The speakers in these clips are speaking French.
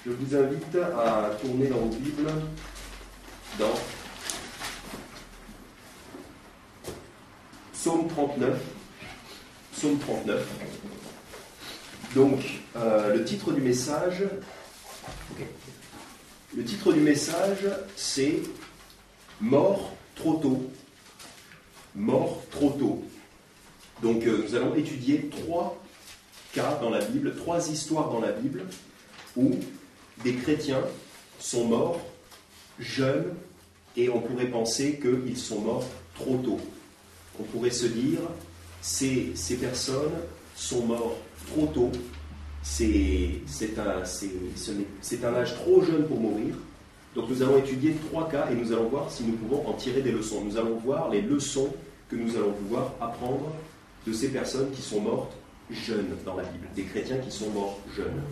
Je vous invite à tourner dans vos Bibles dans Psaume 39. Psaume 39. Donc, le titre du message, c'est « Mort trop tôt ». Mort trop tôt. Donc, nous allons étudier 3 cas dans la Bible, 3 histoires dans la Bible où des chrétiens sont morts jeunes et on pourrait penser qu'ils sont morts trop tôt. On pourrait se dire, ces personnes sont mortes trop tôt, c'est un âge trop jeune pour mourir. Donc nous allons étudier 3 cas et nous allons voir si nous pouvons en tirer des leçons. Nous allons voir les leçons que nous allons pouvoir apprendre de ces personnes qui sont mortes jeunes dans la Bible, des chrétiens qui sont morts jeunes.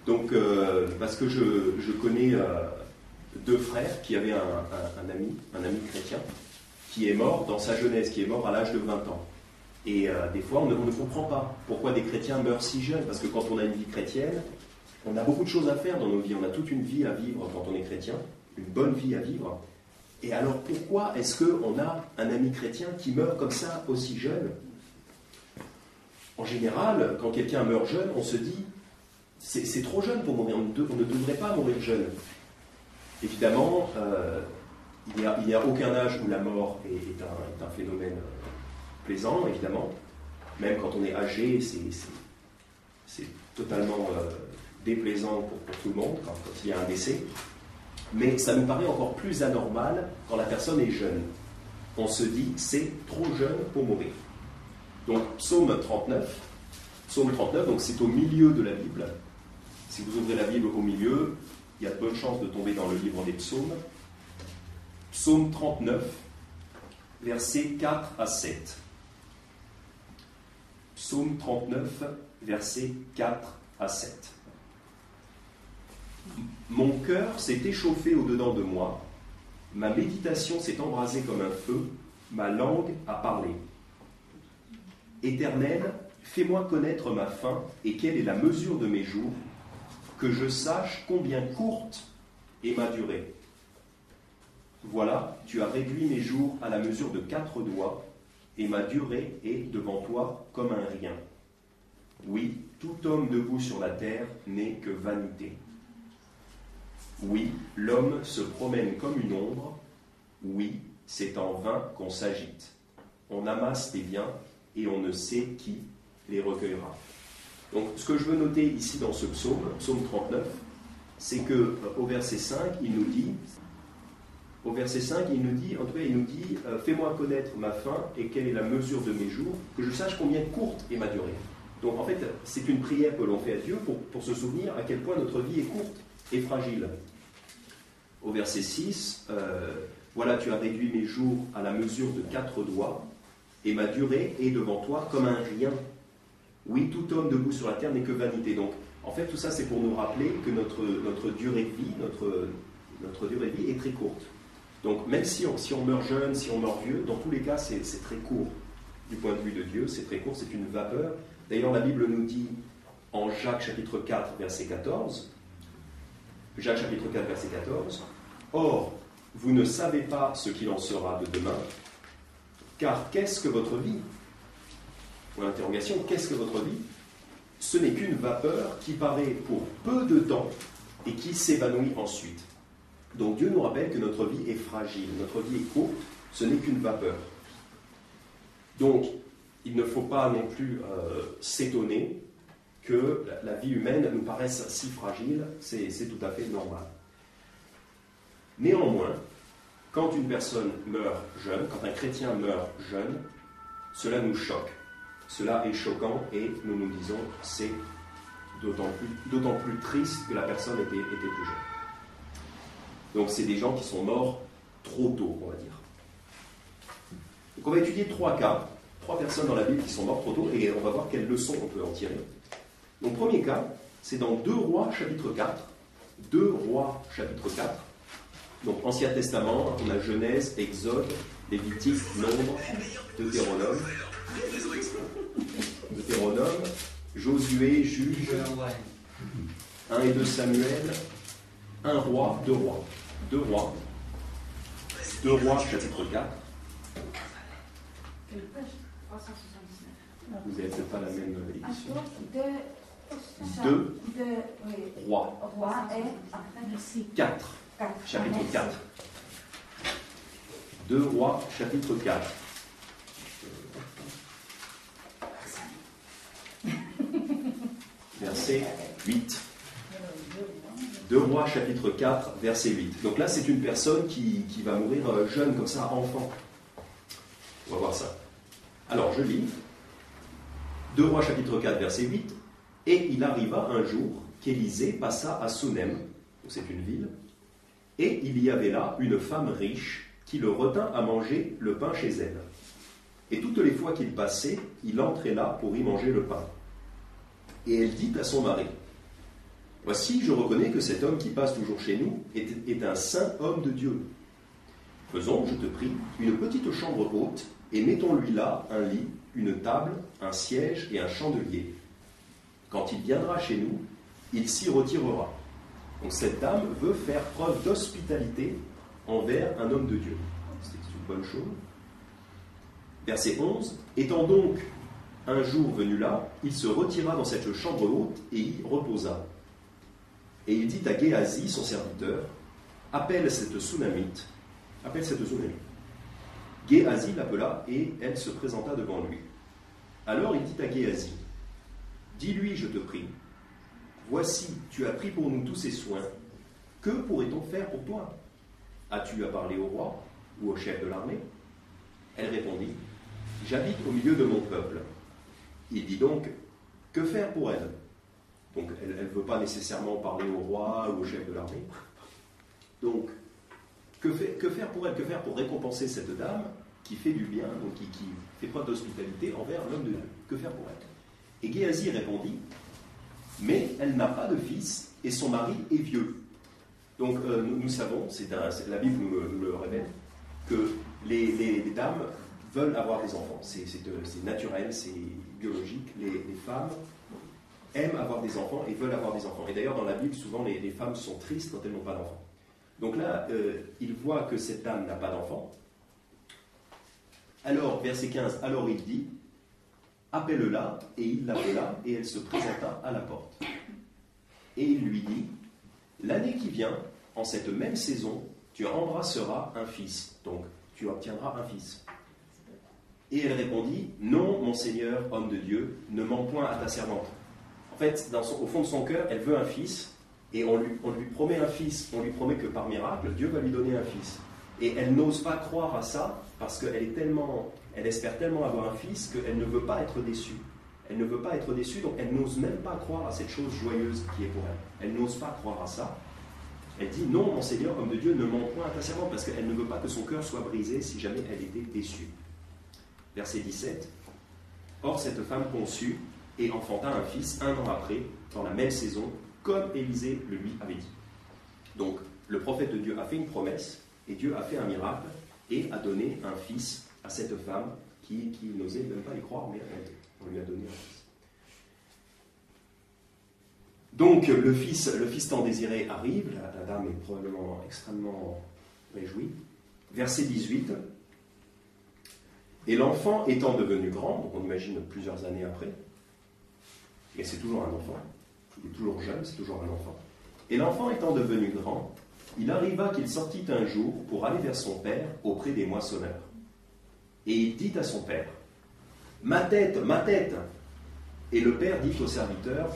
Donc, parce que je connais 2 frères qui avaient un ami chrétien, qui est mort dans sa jeunesse, qui est mort à l'âge de 20 ans. Et des fois, on ne comprend pas pourquoi des chrétiens meurent si jeunes, parce que quand on a une vie chrétienne, on a beaucoup de choses à faire dans nos vies, on a toute une vie à vivre quand on est chrétien, une bonne vie à vivre. Et alors pourquoi est-ce qu'on a un ami chrétien qui meurt comme ça aussi jeune? En général, quand quelqu'un meurt jeune, on se dit c'est trop jeune pour mourir, on ne devrait pas mourir jeune. Évidemment, il n'y a aucun âge où la mort est un phénomène plaisant, évidemment. Même quand on est âgé, c'est totalement déplaisant pour tout le monde quand il y a un décès. Mais ça nous paraît encore plus anormal quand la personne est jeune. On se dit, c'est trop jeune pour mourir. Donc, Psaume 39, donc c'est au milieu de la Bible. Si vous ouvrez la Bible au milieu, il y a de bonnes chances de tomber dans le livre des psaumes. Psaume 39, versets 4 à 7. Psaume 39, versets 4 à 7. Mon cœur s'est échauffé au-dedans de moi, ma méditation s'est embrasée comme un feu, ma langue a parlé. Éternel, fais-moi connaître ma fin et quelle est la mesure de mes jours, que je sache combien courte est ma durée. Voilà, tu as réduit mes jours à la mesure de 4 doigts, et ma durée est devant toi comme un rien. Oui, tout homme debout sur la terre n'est que vanité. Oui, l'homme se promène comme une ombre. Oui, c'est en vain qu'on s'agite. On amasse des biens et on ne sait qui les recueillera. Donc, ce que je veux noter ici dans ce psaume 39, c'est qu'au verset 5, il nous dit, fais-moi connaître ma fin et quelle est la mesure de mes jours, que je sache combien courte est ma durée. Donc, en fait, c'est une prière que l'on fait à Dieu pour se souvenir à quel point notre vie est courte et fragile. Au verset 6, voilà, tu as réduit mes jours à la mesure de 4 doigts, et ma durée est devant toi comme un rien. Oui, tout homme debout sur la terre n'est que vanité. Donc, en fait, tout ça, c'est pour nous rappeler que notre durée de vie, notre durée de vie est très courte. Donc, même si on meurt jeune, si on meurt vieux, dans tous les cas, c'est très court. Du point de vue de Dieu, c'est très court, c'est une vapeur. D'ailleurs, la Bible nous dit, en Jacques chapitre 4, verset 14, Jacques chapitre 4, verset 14, « Or, vous ne savez pas ce qu'il en sera de demain, car qu'est-ce que votre vie ?» Pour l'interrogation, qu'est-ce que votre vie? Ce n'est qu'une vapeur qui paraît pour peu de temps et qui s'évanouit ensuite. Donc Dieu nous rappelle que notre vie est fragile, notre vie est courte, ce n'est qu'une vapeur. Donc, il ne faut pas non plus s'étonner que la vie humaine nous paraisse si fragile, c'est tout à fait normal. Néanmoins, quand une personne meurt jeune, quand un chrétien meurt jeune, cela nous choque. Cela est choquant et nous nous disons c'est d'autant plus triste que la personne était plus jeune. Donc c'est des gens qui sont morts trop tôt, on va dire. Donc on va étudier 3 cas, 3 personnes dans la Bible qui sont mortes trop tôt et on va voir quelles leçons on peut en tirer. Donc premier cas, c'est dans 2 Rois chapitre 4. 2 Rois chapitre 4. Donc Ancien Testament, on a Genèse, Exode, Lévitique, Nombre, Deutéronome, Josué, Juge, 1 et 2 Samuel, 1 roi, 2 rois. 2 rois. 2 rois, chapitre 4. Vous n'avez peut-être pas la même édition. 2 rois. 4. Chapitre 4. 2 rois, chapitre 4. Verset 8. 2 rois, chapitre 4, verset 8. Donc là, c'est une personne qui va mourir jeune, comme ça, enfant. On va voir ça. Alors, je lis. 2 rois, chapitre 4, verset 8. Et il arriva un jour qu'Élisée passa à Sunem, donc c'est une ville, et il y avait là une femme riche qui le retint à manger le pain chez elle. Et toutes les fois qu'il passait, il entrait là pour y manger le pain. Et elle dit à son mari, « Voici, je reconnais que cet homme qui passe toujours chez nous est un saint homme de Dieu. Faisons, je te prie, une petite chambre haute, et mettons-lui là un lit, une table, un siège et un chandelier. Quand il viendra chez nous, il s'y retirera. » Donc cette dame veut faire preuve d'hospitalité envers un homme de Dieu. C'est une bonne chose. Verset 11. Étant donc un jour venu là, il se retira dans cette chambre haute et y reposa. Et il dit à Géasi, son serviteur, appelle cette Sunamite. Géasi l'appela et elle se présenta devant lui. Alors il dit à Géasi, dis-lui, je te prie, voici, tu as pris pour nous tous ces soins, que pourrait-on faire pour toi? As-tu à parler au roi ou au chef de l'armée? Elle répondit, j'habite au milieu de mon peuple. Il dit donc, que faire pour elle? Donc elle ne veut pas nécessairement parler au roi ou au chef de l'armée. Donc, que faire pour elle? Que faire pour récompenser cette dame qui fait du bien, donc qui fait preuve d'hospitalité envers l'homme de Dieu? Que faire pour elle? Et Géasi répondit, mais elle n'a pas de fils et son mari est vieux. Donc nous savons, la Bible nous le révèle, que les dames veulent avoir des enfants. C'est naturel, c'est biologique. Les femmes aiment avoir des enfants et veulent avoir des enfants. Et d'ailleurs, dans la Bible, souvent, les femmes sont tristes quand elles n'ont pas d'enfants. Donc là, il voit que cette dame n'a pas d'enfant. Alors, verset 15, alors il dit, appelle-la, et il l'appela, et elle se présenta à la porte. Et il lui dit, l'année qui vient, en cette même saison, tu embrasseras un fils. Donc, tu obtiendras un fils. Et elle répondit, non, mon Seigneur, homme de Dieu, ne mens point à ta servante. En fait, au fond de son cœur, elle veut un fils, et on lui promet un fils, on lui promet que par miracle, Dieu va lui donner un fils. Et elle n'ose pas croire à ça, parce qu'elle espère tellement avoir un fils qu'elle ne veut pas être déçue. Elle ne veut pas être déçue, donc elle n'ose même pas croire à cette chose joyeuse qui est pour elle. Elle n'ose pas croire à ça. Elle dit, non, mon Seigneur, homme de Dieu, ne mens point à ta servante, parce qu'elle ne veut pas que son cœur soit brisé si jamais elle était déçue. Verset 17. Or, cette femme conçut et enfanta un fils 1 an après, dans la même saison, comme Élisée le lui avait dit. Donc, le prophète de Dieu a fait une promesse, et Dieu a fait un miracle, et a donné un fils à cette femme qui n'osait même pas y croire, mais on lui a donné un fils. Donc, le fils tant désiré arrive, la dame est probablement extrêmement réjouie. Verset 18. Et l'enfant étant devenu grand, donc on imagine plusieurs années après, et c'est toujours un enfant, il est toujours jeune, c'est toujours un enfant. Et l'enfant étant devenu grand, il arriva qu'il sortit un jour pour aller vers son père auprès des moissonneurs. Et il dit à son père, ma tête, ma tête. Et le père dit au serviteur,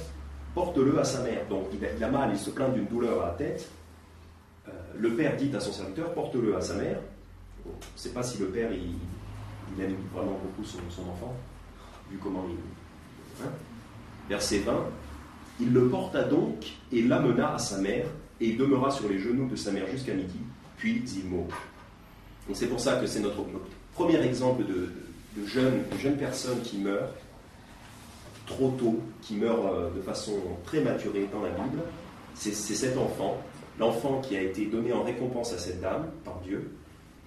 porte-le à sa mère. Donc il a mal, il se plaint d'une douleur à la tête. Le père dit à son serviteur, porte-le à sa mère. On ne sait pas si le père, il aime vraiment beaucoup son enfant, vu comment il... Verset 20, il le porta donc et l'amena à sa mère, et il demeura sur les genoux de sa mère jusqu'à midi, puis il mourut. Donc c'est pour ça que c'est notre premier exemple de jeunes personnes qui meurent trop tôt, qui meurent de façon prématurée dans la Bible. C'est cet enfant, l'enfant qui a été donné en récompense à cette dame par Dieu,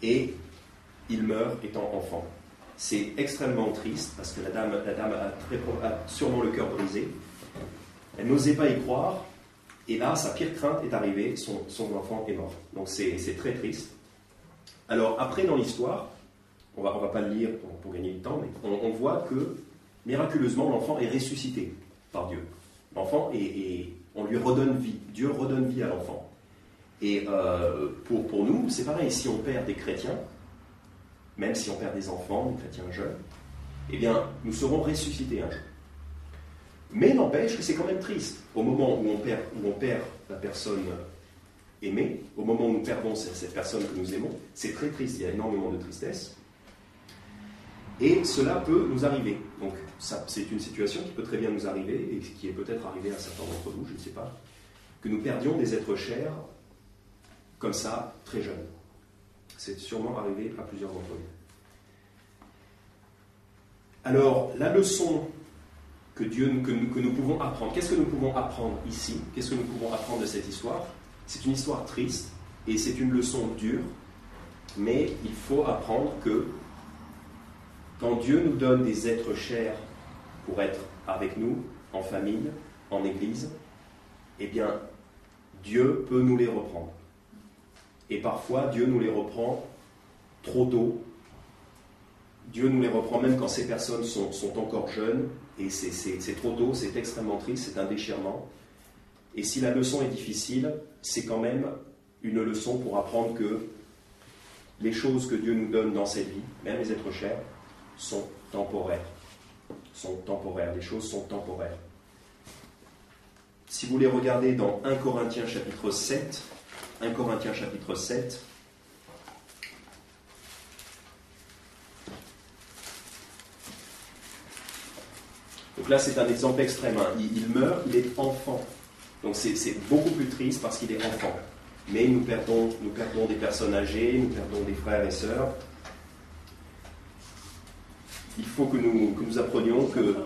et il meurt étant enfant. c'est extrêmement triste, parce que la dame a sûrement le cœur brisé. Elle n'osait pas y croire, et là, sa pire crainte est arrivée, son enfant est mort. Donc c'est très triste. Alors après, dans l'histoire, on va pas le lire pour gagner du temps, mais on voit que, miraculeusement, l'enfant est ressuscité par Dieu. L'enfant, on lui redonne vie. Dieu redonne vie à l'enfant. Et pour nous, c'est pareil, si on perd des chrétiens, même si on perd des enfants, des chrétiens jeunes, eh bien, nous serons ressuscités un jour. Mais n'empêche que c'est quand même triste. Au moment où on perd la personne aimée, au moment où nous perdons cette personne que nous aimons, c'est très triste, il y a énormément de tristesse. Et cela peut nous arriver. Donc, c'est une situation qui peut très bien nous arriver, et qui est peut-être arrivée à certains d'entre nous, je ne sais pas, que nous perdions des êtres chers comme ça, très jeunes. C'est sûrement arrivé à plusieurs d'entre nous. Alors, la leçon que nous pouvons apprendre, qu'est-ce que nous pouvons apprendre ici? Qu'est-ce que nous pouvons apprendre de cette histoire? C'est une histoire triste, et c'est une leçon dure, mais il faut apprendre que quand Dieu nous donne des êtres chers pour être avec nous, en famille, en église, eh bien, Dieu peut nous les reprendre. Et parfois, Dieu nous les reprend trop tôt. Dieu nous les reprend même quand ces personnes sont encore jeunes, et c'est trop tôt, c'est extrêmement triste, c'est un déchirement. Et si la leçon est difficile, c'est quand même une leçon pour apprendre que les choses que Dieu nous donne dans cette vie, même les êtres chers, sont temporaires. Les choses sont temporaires. Si vous les regardez dans 1 Corinthiens chapitre 7, donc là c'est un exemple extrême, hein. Il meurt, il est enfant. Donc c'est beaucoup plus triste parce qu'il est enfant. Mais nous perdons des personnes âgées, nous perdons des frères et sœurs. Il faut que nous apprenions que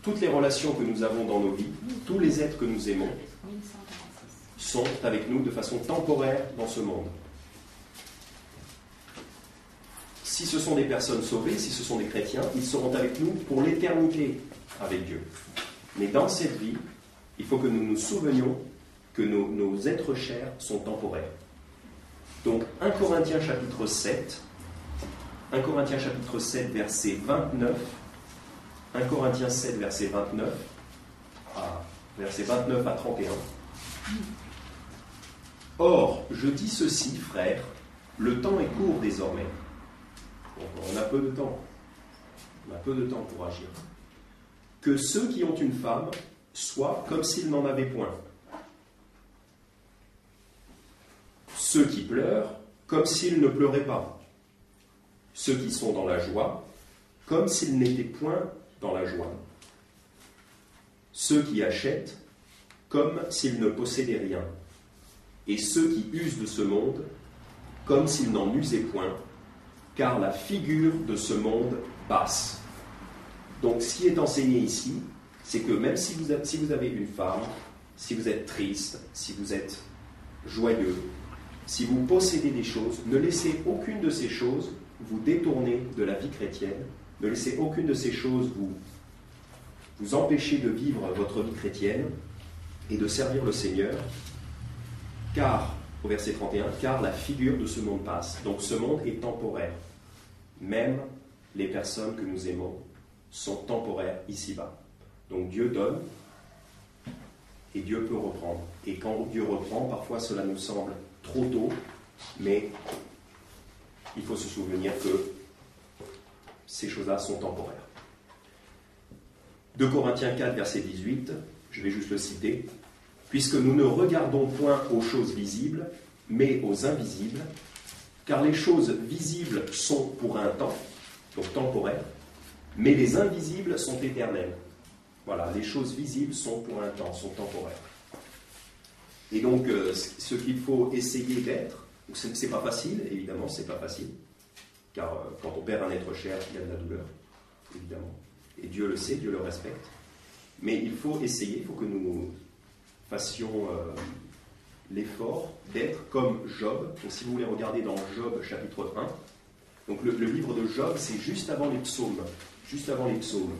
toutes les relations que nous avons dans nos vies, tous les êtres que nous aimons, sont avec nous de façon temporaire dans ce monde. Si ce sont des personnes sauvées, si ce sont des chrétiens, ils seront avec nous pour l'éternité avec Dieu. Mais dans cette vie, il faut que nous nous souvenions que nos êtres chers sont temporaires. Donc 1 Corinthiens chapitre 7, verset 29, 1 Corinthiens 7, verset 29 à 31. Or, je dis ceci, frères, le temps est court désormais. Donc, on a peu de temps. On a peu de temps pour agir. Que ceux qui ont une femme soient comme s'ils n'en avaient point. Ceux qui pleurent, comme s'ils ne pleuraient pas. Ceux qui sont dans la joie, comme s'ils n'étaient point dans la joie. Ceux qui achètent, comme s'ils ne possédaient rien. Et ceux qui usent de ce monde, comme s'ils n'en usaient point, car la figure de ce monde passe. Donc, ce qui est enseigné ici, c'est que même si vous avez une femme, si vous êtes triste, si vous êtes joyeux, si vous possédez des choses, ne laissez aucune de ces choses vous détourner de la vie chrétienne, ne laissez aucune de ces choses vous empêcher de vivre votre vie chrétienne et de servir le Seigneur, car, au verset 31, car la figure de ce monde passe. Donc ce monde est temporaire. Même les personnes que nous aimons sont temporaires ici-bas. Donc Dieu donne et Dieu peut reprendre. Et quand Dieu reprend, parfois cela nous semble trop tôt, mais il faut se souvenir que ces choses-là sont temporaires. 2 Corinthiens 4, verset 18, je vais juste le citer. « Puisque nous ne regardons point aux choses visibles, mais aux invisibles, car les choses visibles sont pour un temps, donc temporaires, mais les invisibles sont éternels. » Voilà, les choses visibles sont pour un temps, sont temporaires. Et donc, ce qu'il faut essayer d'être, c'est pas facile, évidemment, c'est pas facile, car quand on perd un être cher, il y a de la douleur, évidemment. Et Dieu le sait, Dieu le respecte. Mais il faut essayer, il faut que nous fassions l'effort d'être comme Job. Donc, si vous voulez regarder dans Job chapitre 1, Donc le livre de Job, c'est juste avant les psaumes. Juste avant les psaumes.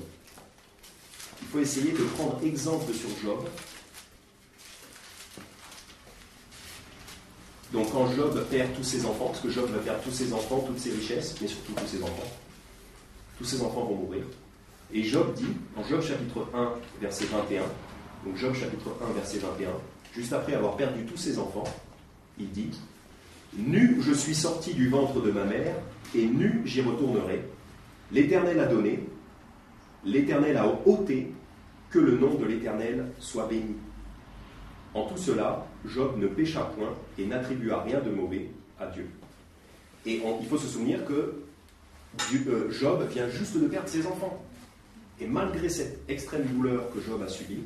Il faut essayer de prendre exemple sur Job. Donc quand Job perd tous ses enfants, parce que Job va perdre tous ses enfants, toutes ses richesses, mais surtout tous ses enfants vont mourir. Et Job dit, en Job chapitre 1, verset 21, donc Job chapitre 1, verset 21, juste après avoir perdu tous ses enfants, il dit « Nu je suis sorti du ventre de ma mère, et nu j'y retournerai. L'Éternel a donné, l'Éternel a ôté, que le nom de l'Éternel soit béni. » En tout cela, Job ne pécha point et n'attribua rien de mauvais à Dieu. Et il faut se souvenir que Job vient juste de perdre ses enfants. Et malgré cette extrême douleur que Job a subie,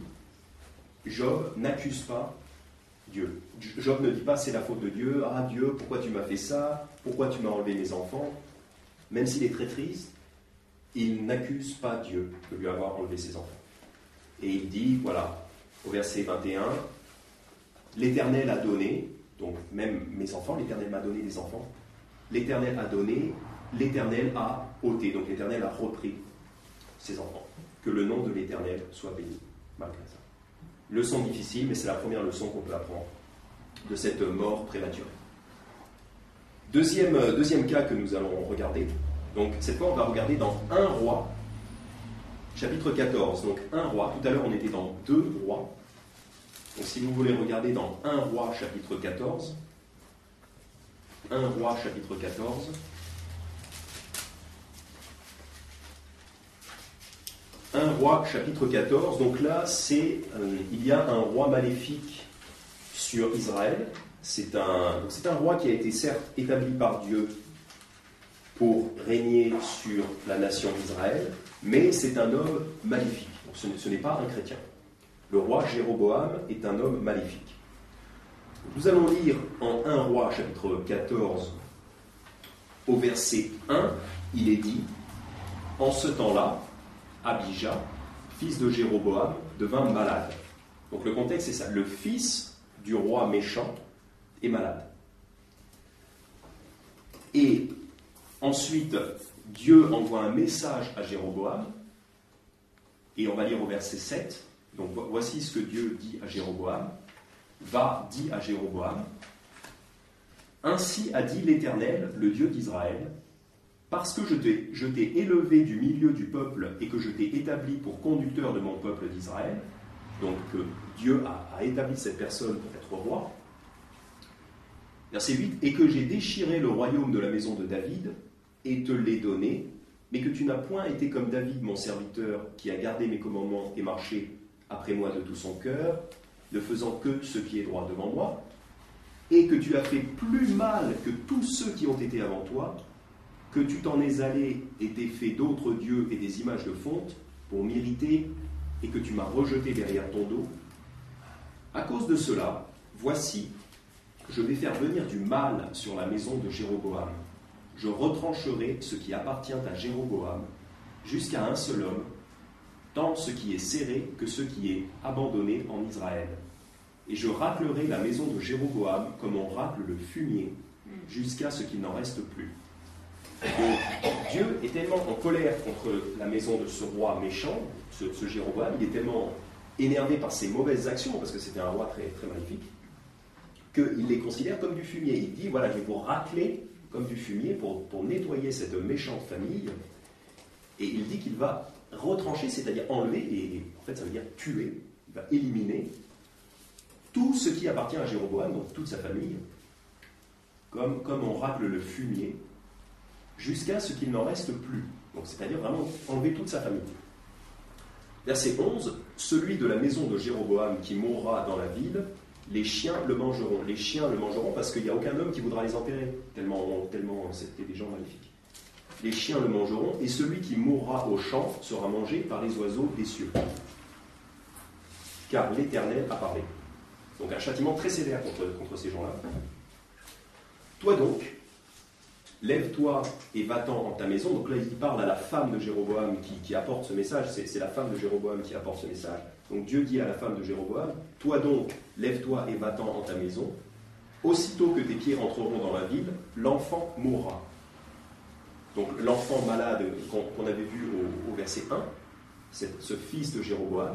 Job n'accuse pas Dieu. Job ne dit pas c'est la faute de Dieu, ah Dieu, pourquoi tu m'as fait ça, pourquoi tu m'as enlevé mes enfants. Même s'il est très triste, il n'accuse pas Dieu de lui avoir enlevé ses enfants. Et il dit, voilà, au verset 21, l'Éternel a donné, donc même mes enfants, l'Éternel m'a donné des enfants, l'Éternel a donné, l'Éternel a ôté, donc l'Éternel a repris ses enfants. Que le nom de l'Éternel soit béni, malgré ça. Leçon difficile, mais c'est la première leçon qu'on peut apprendre de cette mort prématurée. Deuxième cas que nous allons regarder, donc cette fois on va regarder dans 1 Roi, chapitre 14. Donc 1 Roi, tout à l'heure on était dans 2 Rois. Donc si vous voulez regarder dans 1 Roi, chapitre 14, 1 Roi, chapitre 14, 1 Roi, chapitre 14, donc là, il y a un roi maléfique sur Israël. C'est un roi qui a été certes établi par Dieu pour régner sur la nation d'Israël, mais c'est un homme maléfique. Donc ce n'est pas un chrétien. Le roi Jéroboam est un homme maléfique. Nous allons lire en 1 Roi, chapitre 14, au verset 1, il est dit « En ce temps-là, Abijah, fils de Jéroboam, devint malade. » Donc le contexte c'est ça, le fils du roi méchant est malade. Et ensuite, Dieu envoie un message à Jéroboam, et on va lire au verset 7. Donc voici ce que Dieu dit à Jéroboam. Va, dit à Jéroboam, ainsi a dit l'Éternel, le Dieu d'Israël, parce que je t'ai élevé du milieu du peuple et que je t'ai établi pour conducteur de mon peuple d'Israël, donc que Dieu a établi cette personne pour être roi. Verset 8, et que j'ai déchiré le royaume de la maison de David et te l'ai donné, mais que tu n'as point été comme David, mon serviteur, qui a gardé mes commandements et marché après moi de tout son cœur, ne faisant que ce qui est droit devant moi, et que tu as fait plus mal que tous ceux qui ont été avant toi, que tu t'en es allé et t'es fait d'autres dieux et des images de fonte pour m'irriter, et que tu m'as rejeté derrière ton dos. À cause de cela, voici, je vais faire venir du mal sur la maison de Jéroboam. Je retrancherai ce qui appartient à Jéroboam, jusqu'à un seul homme, tant ce qui est serré que ce qui est abandonné en Israël. Et je raclerai la maison de Jéroboam comme on racle le fumier, jusqu'à ce qu'il n'en reste plus. Donc, Dieu est tellement en colère contre la maison de ce roi méchant, ce Jéroboam, il est tellement énervé par ses mauvaises actions, parce que c'était un roi très, très maléfique, qu'il les considère comme du fumier. Il dit, voilà, je vais vous racler comme du fumier pour nettoyer cette méchante famille. Et il dit qu'il va retrancher, c'est-à-dire enlever, et en fait ça veut dire tuer, il va éliminer tout ce qui appartient à Jéroboam, donc toute sa famille, comme on racle le fumier, jusqu'à ce qu'il n'en reste plus. Donc c'est-à-dire vraiment enlever toute sa famille. Verset 11, celui de la maison de Jéroboam qui mourra dans la ville, les chiens le mangeront. Les chiens le mangeront parce qu'il n'y a aucun homme qui voudra les enterrer, tellement c'était des gens maléfiques. Les chiens le mangeront, et celui qui mourra au champ sera mangé par les oiseaux des cieux. Car l'Éternel a parlé. Donc un châtiment très sévère contre ces gens-là. Toi donc, lève-toi et va-t'en en ta maison. Donc là, il parle à la femme de Jéroboam qui apporte ce message. C'est la femme de Jéroboam qui apporte ce message. Donc Dieu dit à la femme de Jéroboam, toi donc, lève-toi et va-t'en en ta maison. Aussitôt que tes pieds rentreront dans la ville, l'enfant mourra. Donc l'enfant malade qu'on avait vu au verset 1, ce fils de Jéroboam,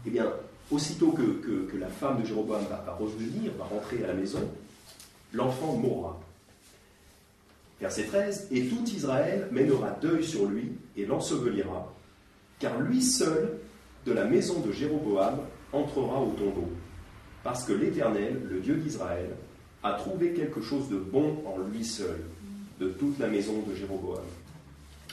eh bien, aussitôt que la femme de Jéroboam va revenir, va rentrer à la maison, l'enfant mourra. Verset 13, « Et tout Israël mènera deuil sur lui et l'ensevelira, car lui seul, de la maison de Jéroboam, entrera au tombeau, parce que l'Éternel, le Dieu d'Israël, a trouvé quelque chose de bon en lui seul, de toute la maison de Jéroboam. »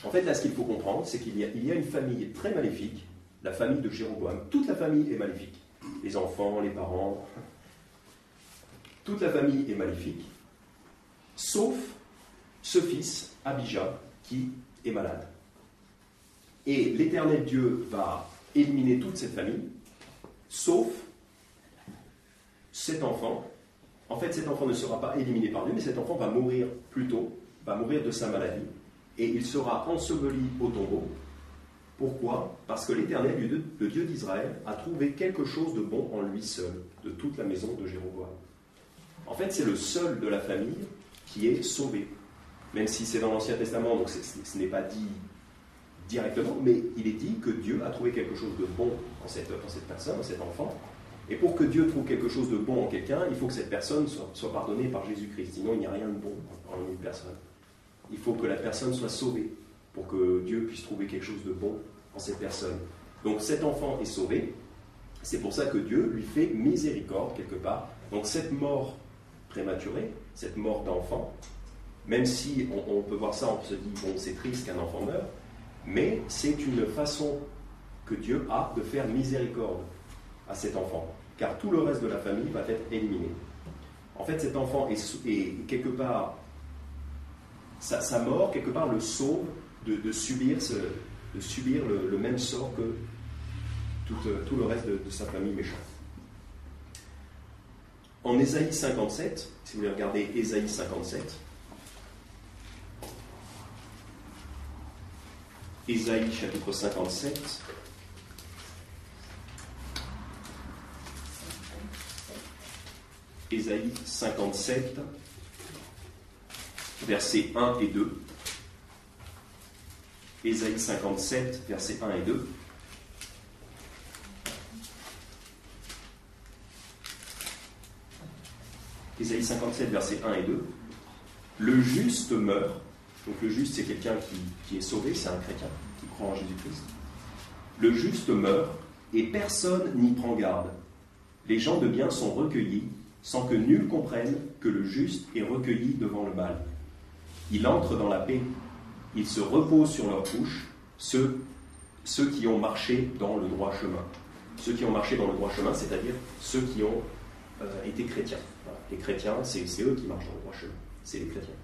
En fait, là, ce qu'il faut comprendre, c'est qu'il y a une famille très maléfique, la famille de Jéroboam. Toute la famille est maléfique. Les enfants, les parents, toute la famille est maléfique, sauf ce fils, Abijah, qui est malade. Et l'Éternel Dieu va éliminer toute cette famille, sauf cet enfant. En fait, cet enfant ne sera pas éliminé par Dieu, mais cet enfant va mourir plus tôt, va mourir de sa maladie, et il sera enseveli au tombeau. Pourquoi ? Parce que l'Éternel, le Dieu d'Israël, a trouvé quelque chose de bon en lui seul, de toute la maison de Jéroboam. En fait, c'est le seul de la famille qui est sauvé. Même si c'est dans l'Ancien Testament, donc ce n'est pas dit directement, mais il est dit que Dieu a trouvé quelque chose de bon en cette personne, en cet enfant. Et pour que Dieu trouve quelque chose de bon en quelqu'un, il faut que cette personne soit pardonnée par Jésus-Christ. Sinon, il n'y a rien de bon en une personne. Il faut que la personne soit sauvée pour que Dieu puisse trouver quelque chose de bon en cette personne. Donc cet enfant est sauvé. C'est pour ça que Dieu lui fait miséricorde quelque part. Donc cette mort prématurée, cette mort d'enfant, même si on peut voir ça, on se dit, bon, c'est triste qu'un enfant meure, mais c'est une façon que Dieu a de faire miséricorde à cet enfant, car tout le reste de la famille va être éliminé. En fait, cet enfant est quelque part, sa mort, quelque part, le sauve de subir le même sort que tout le reste de sa famille méchante. En Ésaïe 57, si vous voulez regarder Ésaïe 57, Ésaïe chapitre 57, Ésaïe 57, versets 1 et 2. Ésaïe 57, versets 1 et 2. Ésaïe 57, versets 1 et 2. Le juste meurt. Donc le juste, c'est quelqu'un qui est sauvé, c'est un chrétien qui croit en Jésus-Christ. Le juste meurt et personne n'y prend garde. Les gens de bien sont recueillis sans que nul comprenne que le juste est recueilli devant le mal. Il entre dans la paix. Ils se reposent sur leurs couches, ceux qui ont marché dans le droit chemin. Ceux qui ont marché dans le droit chemin, c'est-à-dire ceux qui ont été chrétiens. Voilà. Les chrétiens, c'est eux qui marchent dans le droit chemin. C'est les chrétiens.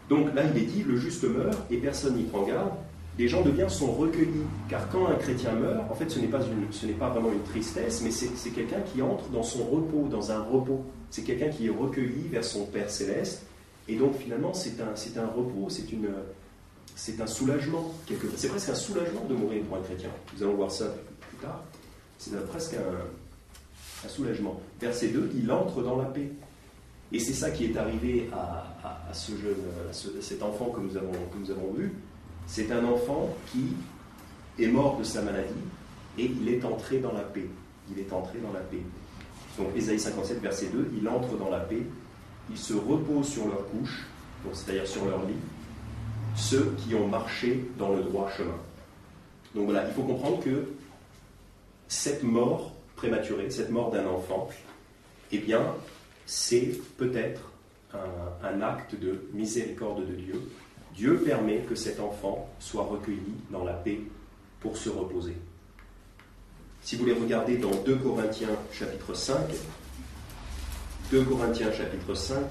Donc là, il est dit, le juste meurt et personne n'y prend garde. Les gens de bien sont recueillis. Car quand un chrétien meurt, en fait, ce n'est pas vraiment une tristesse, mais c'est quelqu'un qui entre dans son repos, dans un repos. C'est quelqu'un qui est recueilli vers son Père Céleste. Et donc finalement, c'est un repos, c'est un soulagement. C'est presque un soulagement de mourir pour un chrétien. Nous allons voir ça plus tard. C'est presque un soulagement. Verset 2, il entre dans la paix. Et c'est ça qui est arrivé à ce jeune, cet enfant que nous avons vu. C'est un enfant qui est mort de sa maladie et il est entré dans la paix. Il est entré dans la paix. Donc Ésaïe 57, verset 2, il entre dans la paix. Ils se reposent sur leur couche, c'est-à-dire sur leur lit, ceux qui ont marché dans le droit chemin. Donc voilà, il faut comprendre que cette mort prématurée, cette mort d'un enfant, eh bien, c'est peut-être un acte de miséricorde de Dieu. Dieu permet que cet enfant soit recueilli dans la paix pour se reposer. Si vous voulez regarder dans 2 Corinthiens chapitre 5, 2 Corinthiens chapitre 5,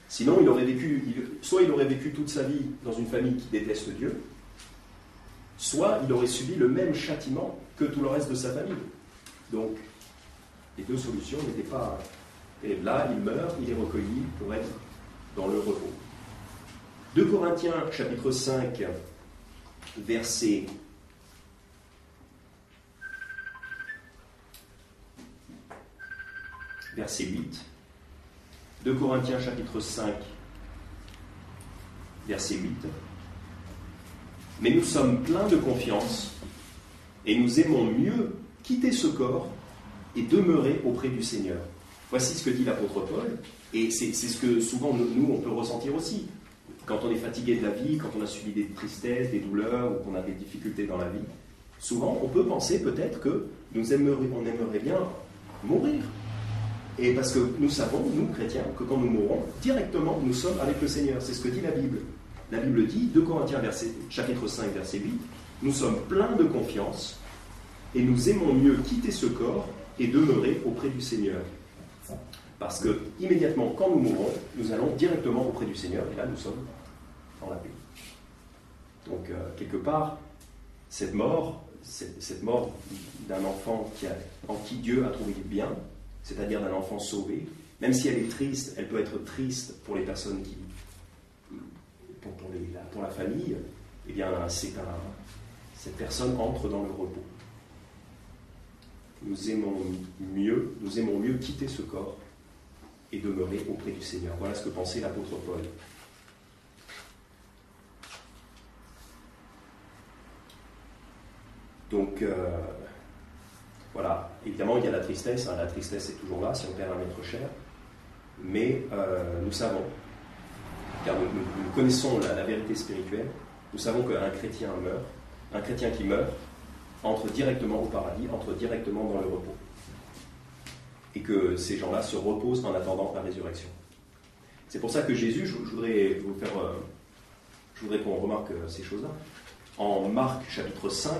sinon soit il aurait vécu toute sa vie dans une famille qui déteste Dieu, soit il aurait subi le même châtiment que tout le reste de sa famille. Donc, les deux solutions n'étaient pas... Et là, il meurt, il est recueilli pour être dans le repos. 2 Corinthiens chapitre 5, verset soit verset 8. 2 Corinthiens chapitre 5, verset 8. Mais nous sommes pleins de confiance et nous aimons mieux quitter ce corps et demeurer auprès du Seigneur. Voici ce que dit l'apôtre Paul, et c'est ce que souvent nous, on peut ressentir aussi. Quand on est fatigué de la vie, quand on a subi des tristesses, des douleurs, ou qu'on a des difficultés dans la vie, souvent on peut penser peut-être que on aimerait bien mourir. Et parce que nous savons, nous chrétiens, que quand nous mourrons, directement nous sommes avec le Seigneur. C'est ce que dit la Bible. La Bible dit, 2 Corinthiens chapitre 5, verset 8, nous sommes pleins de confiance et nous aimons mieux quitter ce corps et demeurer auprès du Seigneur. Parce que immédiatement, quand nous mourrons, nous allons directement auprès du Seigneur et là nous sommes dans la paix. Donc, quelque part, cette mort d'un enfant en qui Dieu a trouvé du bien, c'est-à-dire d'un enfant sauvé, même si elle est triste, elle peut être triste pour les personnes pour la famille, eh bien, cette personne entre dans le repos. Nous aimons mieux quitter ce corps et demeurer auprès du Seigneur. Voilà ce que pensait l'apôtre Paul. Donc, voilà, évidemment, il y a la tristesse. La tristesse est toujours là si on perd un être cher. Mais nous savons, car nous connaissons la vérité spirituelle, nous savons qu'un chrétien meurt, un chrétien qui meurt, entre directement au paradis, entre directement dans le repos. Et que ces gens-là se reposent en attendant la résurrection. C'est pour ça que Jésus, je voudrais qu'on remarque ces choses-là. En Marc chapitre 5,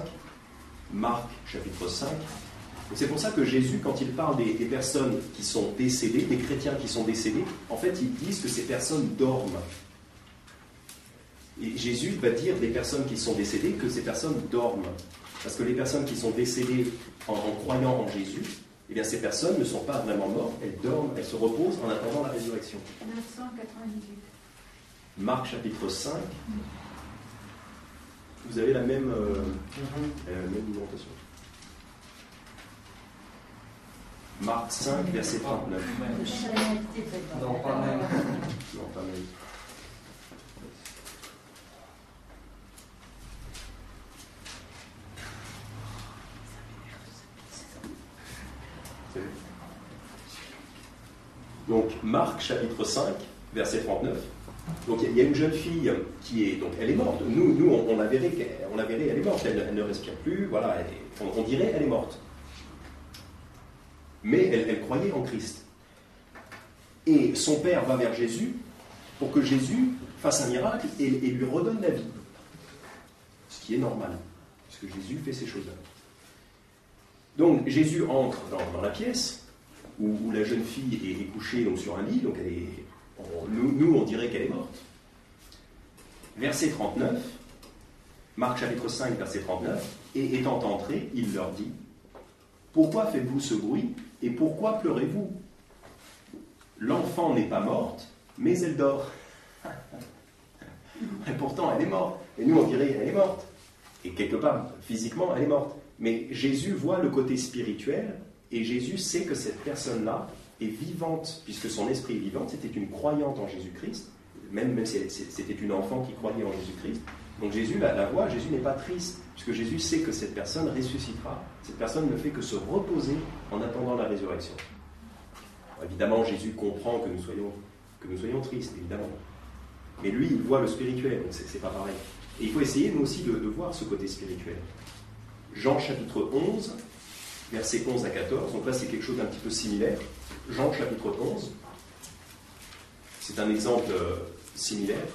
c'est pour ça que Jésus, quand il parle des personnes qui sont décédées, des chrétiens qui sont décédés, en fait, ils disent que ces personnes dorment. Et Jésus va dire des personnes qui sont décédées que ces personnes dorment. Parce que les personnes qui sont décédées en croyant en Jésus, eh bien, ces personnes ne sont pas vraiment mortes, elles dorment, elles se reposent en attendant la résurrection. 998. Marc chapitre 5. Vous avez la même numérotation. Marc 5, verset 39. Non, pas même. Non, pas même. Donc, Marc chapitre 5, verset 39. Donc, il y a une jeune fille qui est. Donc, elle est morte. Nous on la verrait, elle est morte. Elle ne respire plus. Voilà, on dirait elle est morte. Mais elle croyait en Christ. Et son père va vers Jésus pour que Jésus fasse un miracle et lui redonne la vie. Ce qui est normal, puisque Jésus fait ces choses-là. Donc, Jésus entre dans la pièce où la jeune fille est couchée donc, sur un lit, donc nous on dirait qu'elle est morte. Verset 39, Marc chapitre 5, verset 39, et étant entré, il leur dit, « Pourquoi faites-vous ce bruit et pourquoi pleurez-vous? L'enfant n'est pas morte, mais elle dort. » Et pourtant, elle est morte. Et nous, on dirait qu'elle est morte. Et quelque part, physiquement, elle est morte. Mais Jésus voit le côté spirituel, et Jésus sait que cette personne-là est vivante, puisque son esprit est vivant, c'était une croyante en Jésus-Christ, même si c'était une enfant qui croyait en Jésus-Christ. Donc Jésus la voit, Jésus n'est pas triste, puisque Jésus sait que cette personne ressuscitera. Cette personne ne fait que se reposer en attendant la résurrection. Alors, évidemment, Jésus comprend que nous soyons tristes, évidemment. Mais lui, il voit le spirituel, donc c'est pas pareil. Et il faut essayer, nous aussi, de voir ce côté spirituel. Jean chapitre 11, versets 11 à 14, donc là c'est quelque chose d'un petit peu similaire. Jean chapitre 11, c'est un exemple similaire.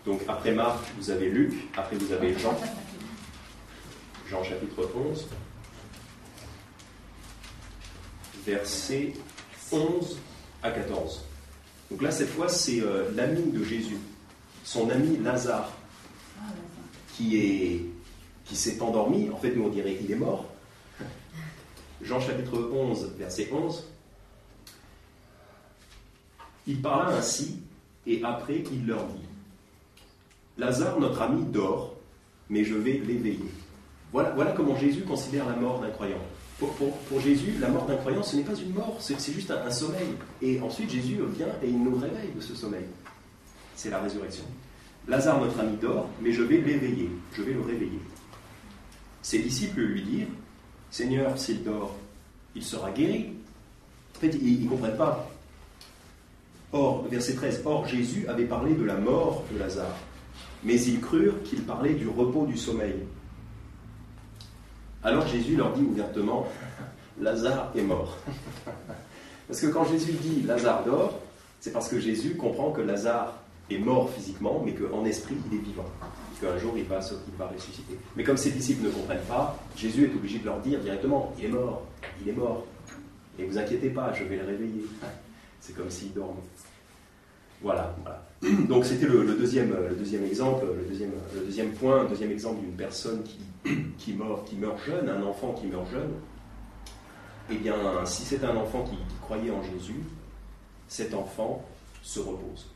Donc après Marc, vous avez Luc, après vous avez Jean. Jean chapitre 11, versets 11 à 14. Donc là cette fois c'est l'ami de Jésus, son ami Lazare, qui s'est endormi. En fait, nous on dirait qu'il est mort. Jean chapitre 11, verset 11. Il parla ainsi, et après il leur dit, Lazare, notre ami, dort, mais je vais l'éveiller. Voilà comment Jésus considère la mort d'un croyant. Pour Jésus, la mort d'un croyant, ce n'est pas une mort, c'est juste un sommeil. Et ensuite, Jésus vient et il nous réveille de ce sommeil. C'est la résurrection. Lazare, notre ami, dort, mais je vais l'éveiller, je vais le réveiller. Ses disciples lui dirent, Seigneur, s'il dort, il sera guéri. En fait, ils ne comprennent pas. Or, verset 13, or Jésus avait parlé de la mort de Lazare, mais ils crurent qu'il parlait du repos du sommeil. Alors Jésus leur dit ouvertement, Lazare est mort. Parce que quand Jésus dit Lazare dort, c'est parce que Jésus comprend que Lazare est mort physiquement, mais qu'en esprit, il est vivant. Qu'un jour, il va ressusciter. Mais comme ses disciples ne comprennent pas, Jésus est obligé de leur dire directement, il est mort, il est mort. Et ne vous inquiétez pas, je vais le réveiller. C'est comme s'il dorme. Voilà. Donc c'était le deuxième exemple, le deuxième point, le deuxième exemple d'une personne qui meurt jeune, un enfant qui meurt jeune. Eh bien, si c'est un enfant qui croyait en Jésus, cet enfant se repose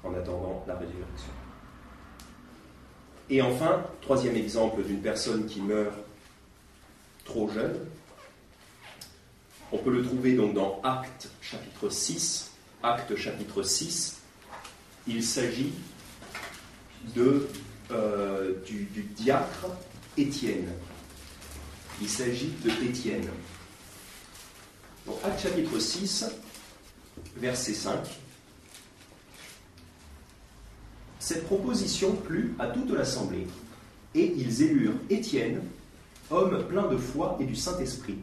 en attendant la résurrection. Et enfin, troisième exemple d'une personne qui meurt trop jeune, on peut le trouver donc dans Actes chapitre 6. Actes chapitre 6, il s'agit du diacre Étienne. Il s'agit de Étienne. Donc Actes chapitre 6, verset 5. Cette proposition plut à toute l'assemblée, et ils élurent Étienne, homme plein de foi et du Saint-Esprit,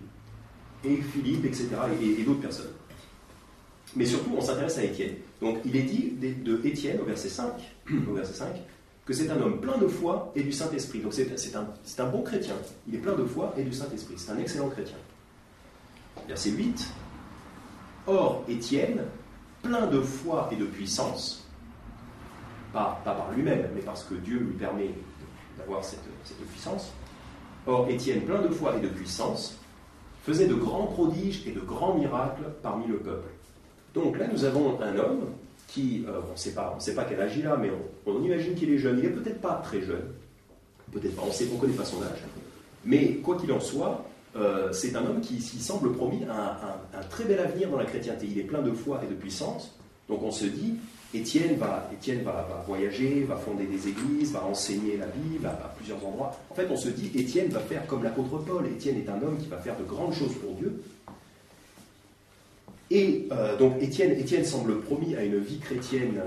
et Philippe, etc., et d'autres personnes. Mais surtout, on s'intéresse à Étienne. Donc, il est dit de Étienne, au verset 5, que c'est un homme plein de foi et du Saint-Esprit. Donc, c'est un bon chrétien. Il est plein de foi et du Saint-Esprit. C'est un excellent chrétien. Verset 8. Or, Étienne, plein de foi et de puissance, pas par lui-même, mais parce que Dieu lui permet d'avoir cette puissance. Or, Étienne, plein de foi et de puissance, faisait de grands prodiges et de grands miracles parmi le peuple. Donc là, nous avons un homme qui, on ne sait pas quel âge il a, mais on imagine qu'il est jeune. Il n'est peut-être pas très jeune, peut-être pas, on ne connaît pas son âge. Mais quoi qu'il en soit, c'est un homme qui semble promis un très bel avenir dans la chrétienté. Il est plein de foi et de puissance. Donc on se dit, Étienne va voyager, va fonder des églises, va enseigner la Bible à plusieurs endroits. En fait, on se dit, Étienne va faire comme l'apôtre Paul. Étienne est un homme qui va faire de grandes choses pour Dieu. Et donc Étienne semble promis à une vie chrétienne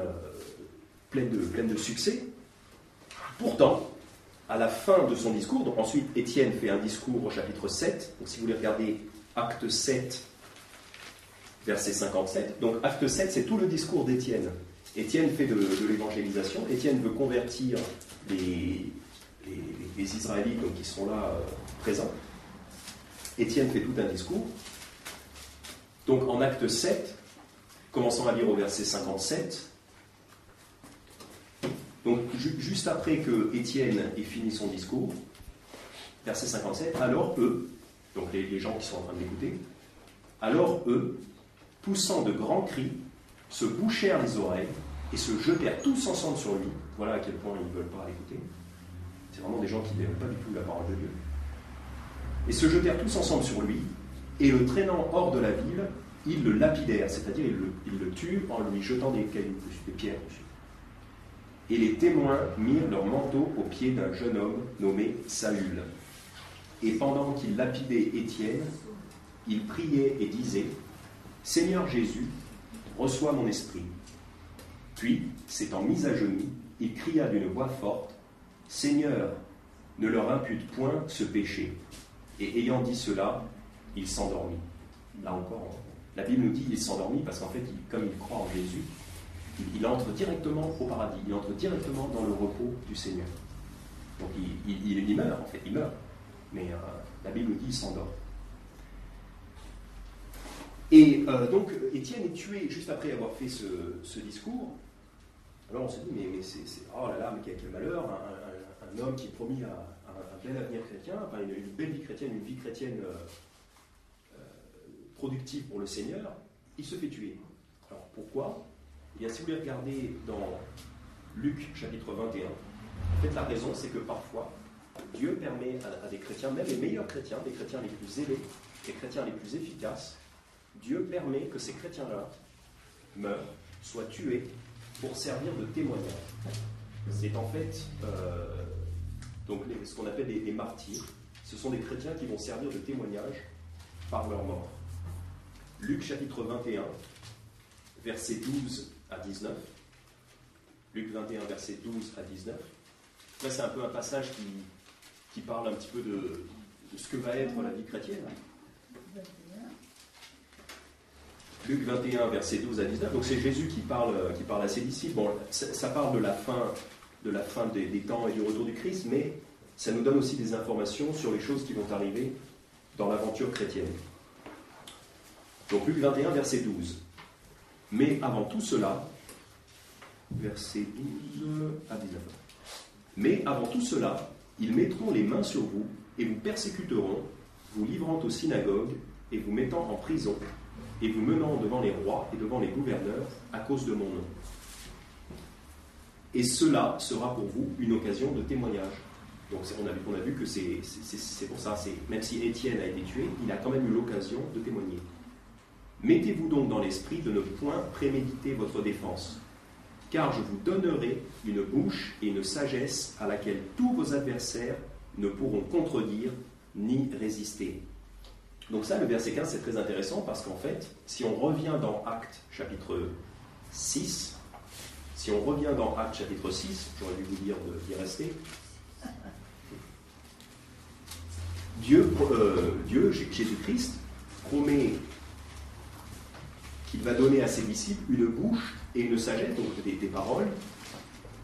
pleine de succès. Pourtant, à la fin de son discours, donc ensuite Étienne fait un discours au chapitre 7, donc si vous voulez regarder Acte 7, verset 57, donc Acte 7, c'est tout le discours d'Étienne. Étienne fait de l'évangélisation, Étienne veut convertir les Israélites qui sont là présents. Étienne fait tout un discours. Donc en Acte 7, commençons à lire au verset 57, donc juste après que Étienne ait fini son discours, verset 57, alors eux, donc les gens qui sont en train de l'écouter, alors eux, poussant de grands cris, se bouchèrent les oreilles et se jetèrent tous ensemble sur lui. Voilà à quel point ils ne veulent pas l'écouter. C'est vraiment des gens qui n'aiment pas du tout la parole de Dieu. Et se jetèrent tous ensemble sur lui, et le traînant hors de la ville, ils le lapidèrent, c'est-à-dire ils le tuent en lui jetant des cailloux dessus, des pierres dessus. Et les témoins mirent leur manteau aux pieds d'un jeune homme nommé Saül. Et pendant qu'ils lapidaient Étienne, ils priaient et disaient « Seigneur Jésus, reçois mon esprit. » Puis, s'étant mis à genoux, il cria d'une voix forte « Seigneur, ne leur impute point ce péché. » Et ayant dit cela, il s'endormit. Là encore, la Bible nous dit qu'il s'endormit parce qu'en fait, comme il croit en Jésus, il entre directement au paradis, il entre directement dans le repos du Seigneur. Donc il meurt, en fait, il meurt. Mais la Bible nous dit qu'il s'endort. Et donc, Étienne est tué juste après avoir fait ce discours. Alors on se dit, mais c'est oh là là, mais quel malheur, un homme qui est promis un bel avenir chrétien, enfin une belle vie chrétienne productive pour le Seigneur, il se fait tuer. Alors pourquoi ? Eh bien, si vous voulez regarder dans Luc chapitre 21, en fait la raison c'est que parfois Dieu permet à des chrétiens, même les meilleurs chrétiens, les chrétiens les plus zélés, les chrétiens les plus efficaces, Dieu permet que ces chrétiens-là meurent, soient tués pour servir de témoignage. C'est en fait ce qu'on appelle les martyrs. Ce sont des chrétiens qui vont servir de témoignage par leur mort. Luc chapitre 21, versets 12 à 19. Luc 21, versets 12 à 19. Là, c'est un peu un passage qui parle un petit peu de ce que va être la vie chrétienne. Luc 21, versets 12 à 19. Donc c'est Jésus qui parle à ses disciples. Bon, ça parle de la fin des temps et du retour du Christ, mais ça nous donne aussi des informations sur les choses qui vont arriver dans l'aventure chrétienne. Donc Luc 21, verset 12. Mais avant tout cela, verset 12 à 19. Mais avant tout cela, ils mettront les mains sur vous et vous persécuteront, vous livrant aux synagogues et vous mettant en prison et vous menant devant les rois et devant les gouverneurs à cause de mon nom. Et cela sera pour vous une occasion de témoignage. Donc on a vu que c'est pour ça, même si Étienne a été tué, il a quand même eu l'occasion de témoigner. Mettez-vous donc dans l'esprit de ne point préméditer votre défense, car je vous donnerai une bouche et une sagesse à laquelle tous vos adversaires ne pourront contredire ni résister. Donc ça, le verset 15, c'est très intéressant parce qu'en fait, si on revient dans Actes chapitre 6, j'aurais dû vous dire d'y rester, Dieu, Jésus-Christ, promet qu'il va donner à ses disciples une bouche et une sagesse, donc des paroles,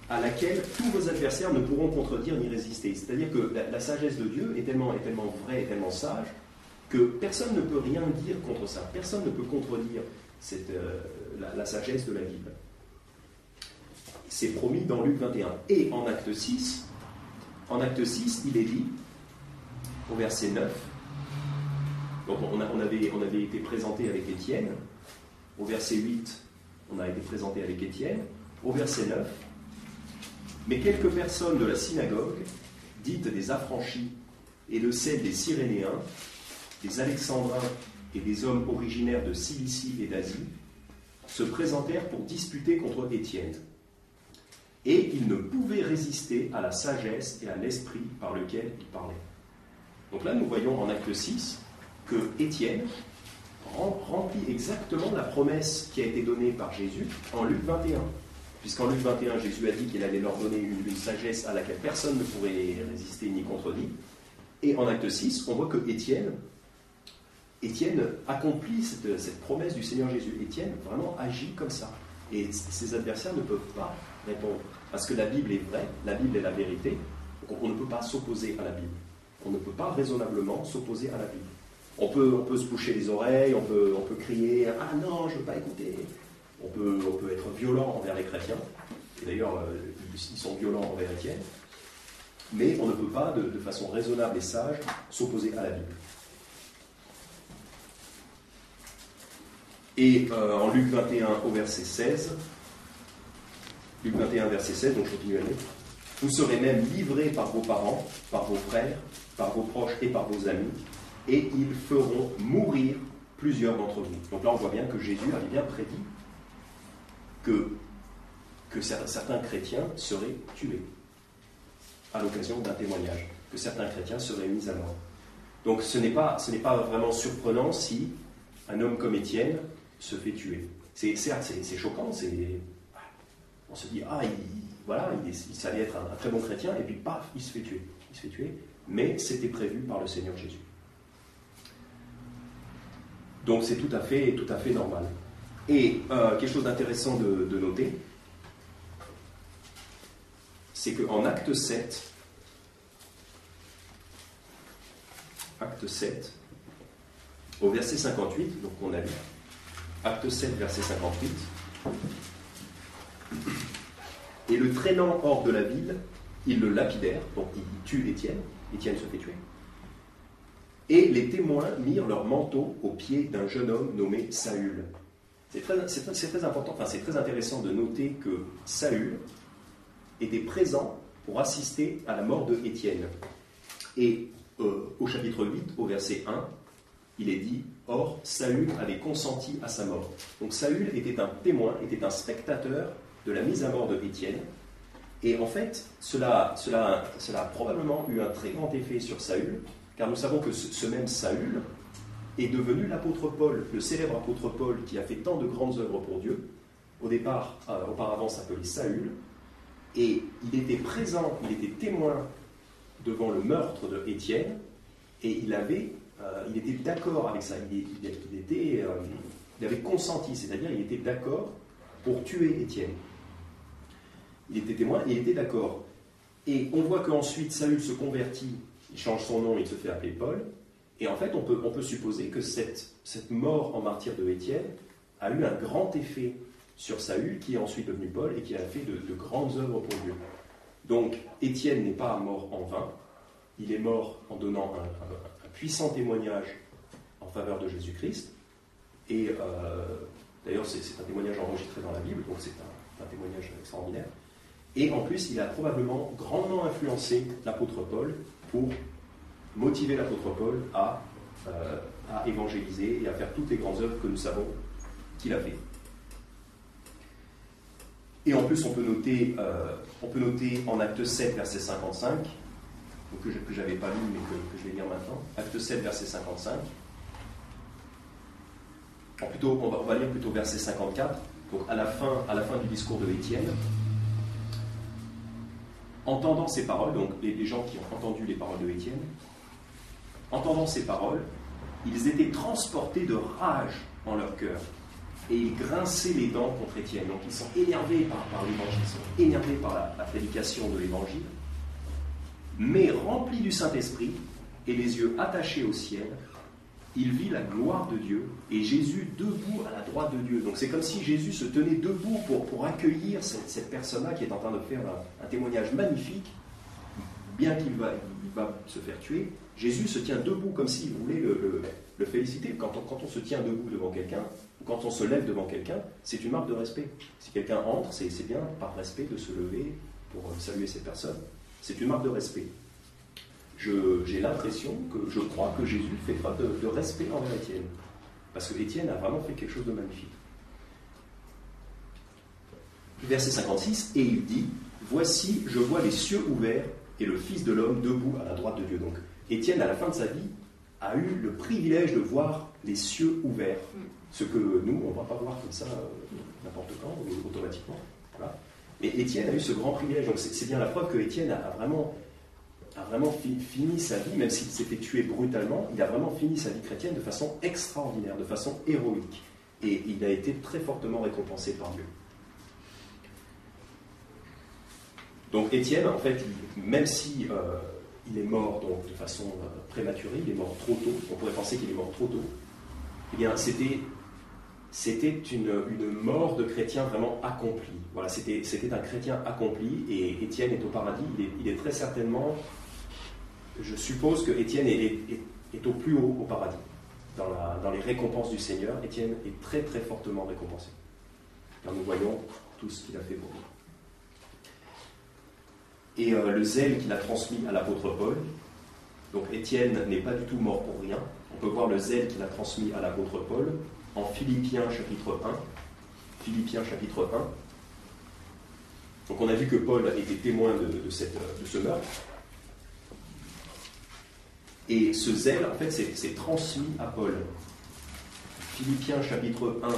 à laquelle tous vos adversaires ne pourront contredire ni résister. C'est-à-dire que la sagesse de Dieu est tellement vraie, et tellement sage, que personne ne peut rien dire contre ça. Personne ne peut contredire la sagesse de la Bible. C'est promis dans Luc 21. Et en Acte 6, il est dit, au verset 9, donc on avait été présenté avec Étienne, au verset 8, on a été présenté avec Étienne, au verset 9, mais quelques personnes de la synagogue, dites des affranchis, et de celles des Cyrénéens, des Alexandrins et des hommes originaires de Cilicie et d'Asie, se présentèrent pour disputer contre Étienne. Et ils ne pouvaient résister à la sagesse et à l'esprit par lequel il parlait. Donc là, nous voyons en Acte 6 que Étienne remplit exactement la promesse qui a été donnée par Jésus en Luc 21. Puisqu'en Luc 21, Jésus a dit qu'il allait leur donner une sagesse à laquelle personne ne pourrait résister ni contredire. Et en Acte 6, on voit que Étienne accomplit cette promesse du Seigneur Jésus. Étienne vraiment agit comme ça. Et ses adversaires ne peuvent pas répondre. Parce que la Bible est vraie, la Bible est la vérité. Donc on ne peut pas s'opposer à la Bible. On ne peut pas raisonnablement s'opposer à la Bible. On peut se boucher les oreilles, on peut crier « Ah non, je ne veux pas écouter ». On peut être violent envers les chrétiens. Et d'ailleurs, ils sont violents envers Étienne. Mais on ne peut pas, de façon raisonnable et sage, s'opposer à la Bible. Et en Luc 21 au verset 16, Luc 21 verset 16, donc je continue à lire, « Vous serez même livrés par vos parents, par vos frères, par vos proches et par vos amis, et ils feront mourir plusieurs d'entre vous. » Donc là, on voit bien que Jésus avait bien prédit que certains chrétiens seraient tués à l'occasion d'un témoignage, que certains chrétiens seraient mis à mort. Donc ce n'est pas vraiment surprenant si un homme comme Étienne se fait tuer. Certes, c'est choquant, on se dit, il allait être un très bon chrétien, et puis paf, il se fait tuer. Mais c'était prévu par le Seigneur Jésus. Donc c'est tout à fait normal. Et quelque chose d'intéressant de noter, c'est qu'en Acte 7, au verset 58, donc on a lu, Acte 7, verset 58, et le traînant hors de la ville, ils le lapidèrent, donc ils tuent Étienne se fait tuer, et les témoins mirent leur manteau aux pieds d'un jeune homme nommé Saül. C'est très important, c'est très intéressant de noter que Saül était présent pour assister à la mort de Étienne. Et au chapitre 8, au verset 1, il est dit « Or, Saül avait consenti à sa mort ». Donc Saül était un témoin, était un spectateur de la mise à mort de Étienne. Et en fait, cela a probablement eu un très grand effet sur Saül, car nous savons que ce même Saül est devenu l'apôtre Paul, le célèbre apôtre Paul qui a fait tant de grandes œuvres pour Dieu. Au départ, auparavant s'appelait Saül, et il était présent, il était témoin devant le meurtre de Étienne, et il était d'accord avec ça, il avait consenti, c'est-à-dire il était d'accord pour tuer Étienne. Il était témoin et il était d'accord. Et on voit qu'ensuite Saül se convertit, il change son nom, il se fait appeler Paul, et en fait on peut supposer que cette mort en martyr de Étienne a eu un grand effet sur Saül, qui est ensuite devenu Paul, et qui a fait de grandes œuvres pour Dieu. Donc Étienne n'est pas mort en vain, il est mort en donnant un puissant témoignage en faveur de Jésus-Christ, et d'ailleurs c'est un témoignage enregistré dans la Bible, donc c'est un témoignage extraordinaire. Et en plus, il a probablement grandement influencé l'apôtre Paul pour motiver l'apôtre Paul à évangéliser et à faire toutes les grandes œuvres que nous savons qu'il a fait. Et en plus, on peut noter en Acte 7, verset 55, donc que je n'avais pas lu, mais que je vais lire maintenant. Acte 7, verset 55. On va lire plutôt verset 54. Donc à la fin du discours de Étienne. Entendant ces paroles, donc les gens qui ont entendu les paroles de Étienne, entendant ces paroles, ils étaient transportés de rage en leur cœur, et ils grinçaient les dents contre Étienne. Donc ils sont énervés par l'évangile, ils sont énervés par la prédication de l'évangile, mais remplis du Saint-Esprit et les yeux attachés au ciel, il vit la gloire de Dieu et Jésus debout à la droite de Dieu. Donc c'est comme si Jésus se tenait debout pour accueillir cette personne-là qui est en train de faire un témoignage magnifique. Bien qu'il va se faire tuer, Jésus se tient debout comme s'il voulait le féliciter. Quand on se tient debout devant quelqu'un, ou quand on se lève devant quelqu'un, c'est une marque de respect. Si quelqu'un entre, c'est bien par respect de se lever pour saluer cette personne. C'est une marque de respect. J'ai l'impression je crois que Jésus fait preuve de respect envers Étienne. Parce que Étienne a vraiment fait quelque chose de magnifique. Verset 56, et il dit, « Voici, je vois les cieux ouverts et le Fils de l'homme debout à la droite de Dieu. » Donc Étienne, à la fin de sa vie, a eu le privilège de voir les cieux ouverts. Ce que nous, on ne va pas voir comme ça n'importe quand, automatiquement. Voilà. Mais Étienne a eu ce grand privilège. Donc c'est bien la preuve que Étienne a vraiment fini sa vie, même s'il s'est fait tuer brutalement, il a vraiment fini sa vie chrétienne de façon extraordinaire, de façon héroïque. Et il a été très fortement récompensé par Dieu. Donc Étienne, en fait, même si il est mort donc, de façon prématurée, il est mort trop tôt, on pourrait penser qu'il est mort trop tôt, eh bien c'était une mort de chrétien vraiment accomplie. Voilà, c'était un chrétien accompli, et Étienne est au paradis. Il est très certainement, je suppose que Étienne est au plus haut au paradis. Dans les récompenses du Seigneur, Étienne est très très fortement récompensé. Car nous voyons tout ce qu'il a fait pour nous. Et le zèle qu'il a transmis à l'apôtre Paul, donc Étienne n'est pas du tout mort pour rien. On peut voir le zèle qu'il a transmis à l'apôtre Paul en Philippiens chapitre 1. Philippiens chapitre 1. Donc on a vu que Paul était témoin de ce meurtre. Et ce zèle, en fait, c'est transmis à Paul. Philippiens chapitre 1,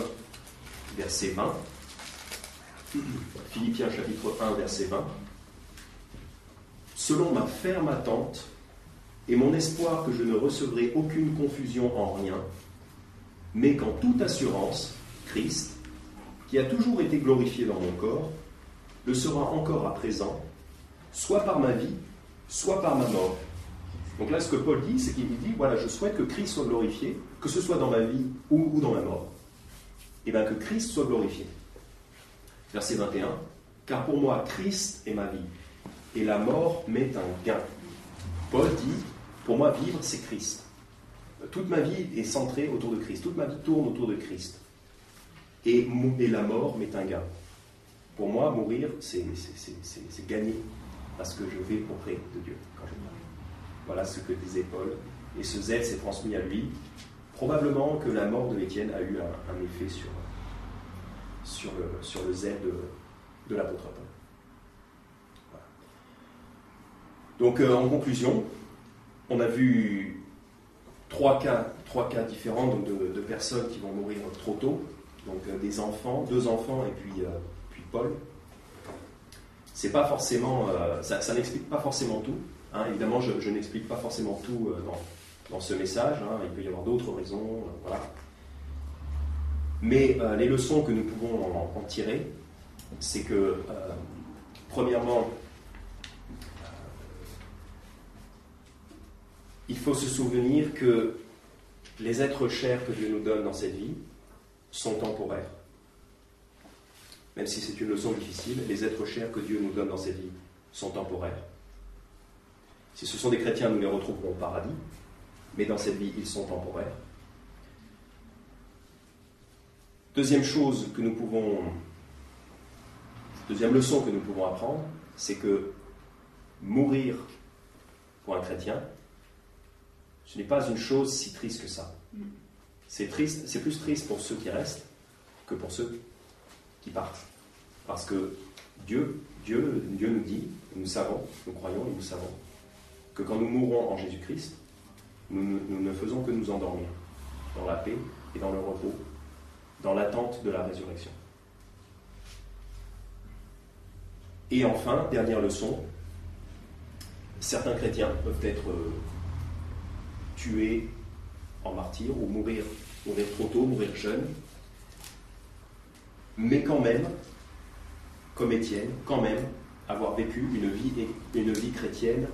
verset 20. Philippiens chapitre 1, verset 20. Selon ma ferme attente et mon espoir que je ne recevrai aucune confusion en rien, mais qu'en toute assurance, Christ, qui a toujours été glorifié dans mon corps, le sera encore à présent, soit par ma vie, soit par ma mort. Donc là, ce que Paul dit, c'est qu'il dit, voilà, je souhaite que Christ soit glorifié, que ce soit dans ma vie ou dans ma mort. Et bien que Christ soit glorifié. Verset 21, car pour moi, Christ est ma vie, et la mort m'est un gain. Paul dit, pour moi, vivre, c'est Christ. Toute ma vie est centrée autour de Christ. Toute ma vie tourne autour de Christ. Et la mort m'est un gain. Pour moi, mourir, c'est gagner. Parce que je vais auprès de Dieu quand je meurs. Voilà ce que disait Paul. Et ce zèle s'est transmis à lui. Probablement que la mort de Étienne a eu un effet sur le zèle de l'apôtre Paul. Voilà. Donc, en conclusion, on a vu trois cas différents donc de personnes qui vont mourir trop tôt. Donc, des enfants, 2 enfants et puis Paul. C'est pas forcément, ça n'explique pas forcément tout. Hein. Évidemment, je n'explique pas forcément tout dans ce message. Hein. Il peut y avoir d'autres raisons. Voilà. Mais les leçons que nous pouvons en tirer, c'est que, premièrement, il faut se souvenir que les êtres chers que Dieu nous donne dans cette vie sont temporaires. Même si c'est une leçon difficile, les êtres chers que Dieu nous donne dans cette vie sont temporaires. Si ce sont des chrétiens, nous les retrouverons au paradis, mais dans cette vie, ils sont temporaires. Deuxième leçon que nous pouvons apprendre, c'est que mourir pour un chrétien, ce n'est pas une chose si triste que ça. C'est plus triste pour ceux qui restent que pour ceux qui partent. Parce que Dieu nous dit, nous savons, nous croyons et nous savons, que quand nous mourrons en Jésus-Christ, nous ne faisons que nous endormir dans la paix et dans le repos, dans l'attente de la résurrection. Et enfin, dernière leçon, certains chrétiens peuvent être tués en martyr ou mourir trop tôt, mourir jeune, mais quand même, comme Étienne, avoir vécu une vie chrétienne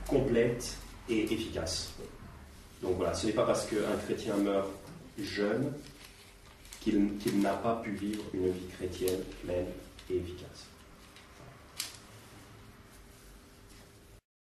complète et efficace. Donc voilà, ce n'est pas parce qu'un chrétien meurt jeune qu'il n'a pas pu vivre une vie chrétienne pleine et efficace.